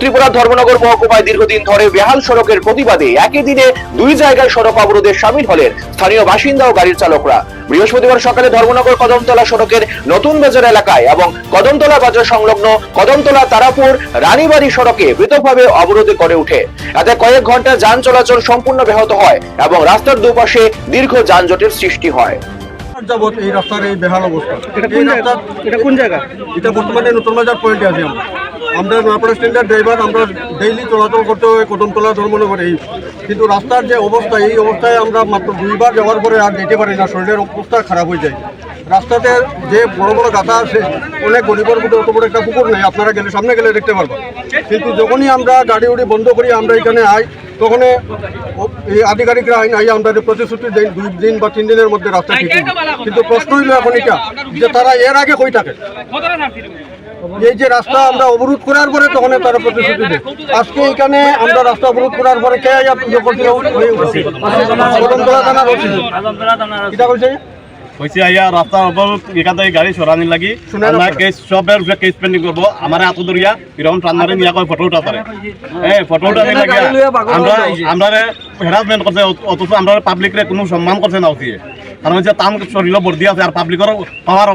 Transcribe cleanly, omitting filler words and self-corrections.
ত্রিপুরা ধর্মনগর মহকুমায় দীর্ঘদিন ধরে বেহাল সড়কের প্রতিবাদে একই দিনে দুই জায়গায় সড়ক অবরোধে সামিল হলেন স্থানীয় বাসিন্দা ও গাড়ির চালকরা। বৃহস্পতিবার সকালে ধর্মনগর কদমতলা সড়কের নতুন বাজার এলাকায় এবং কদমতলা বাজার সংলগ্ন কদমতলা তারাপুর রানীবাড়ি সড়কে পৃথকভাবে অবরোধে করে ওঠে। এতে কয়েক ঘন্টা যান চলাচল সম্পূর্ণ ব্যাহত হয় এবং রাস্তার দুপাশে দীর্ঘ যানজটের সৃষ্টি হয়। এই রাস্তার এই বেহাল অবস্থা। এটা কোন জায়গা? এটা বর্তমানে নতুন বাজার পয়েন্টে আছি আমরা নোয়াপাড়া স্ট্যান্ডার্ড ড্রাইভার, আমরা ডেইলি চলাচল করতে হয় কদমতলা ধর্মনগর। এই কিন্তু রাস্তার যে অবস্থা, এই অবস্থায় আমরা মাত্র দুইবার যাওয়ার পরে আর যেতে পারি না, শরীরের অবস্থা খারাপ হয়ে যায়। রাস্তাতে যে বড় বড় গাথা আছে, অনেক গরিবের মধ্যে অত বড় একটা পুকুর নেই, আপনারা গেলে সামনে গেলে দেখতে পারবেন। কিন্তু যখনই আমরা গাড়ি উড়ি বন্ধ করি, আমরা এখানে আই, তখন এই আধিকারিকরা আই আমাদের প্রতিশ্রুতি দেন 2 দিন বা 3 দিনের মধ্যে রাস্তা ঠিক হবে। কিন্তু প্রশ্ন হইল এখন এটা যে তারা এর আগে কই থাকে। এই যে রাস্তা আমরা অবরোধ করার পরে তখন তারা প্রতিশ্রুতি দেয়। আজকে এখানে আমরা রাস্তা অবরোধ করার পরে কে হয়েছে আইয়া রাস্তার উপর এখান থেকে গাড়ি সরানি লাগি সবের কেস পেন্ডিং করবো। আমার এত দরিয়া এরকম টান্নারে নিয়ে ফটো উঠা পারে, ফটো উঠা নিয়ে লাগে আমরা হ্যারাসমেন্ট করছে, অথচ আমরা পাবলিকরে কোনো সম্মান করছে না। কারণ হচ্ছে তাম শরীর বর্দি আছে আর পাবলিকের পাওয়ার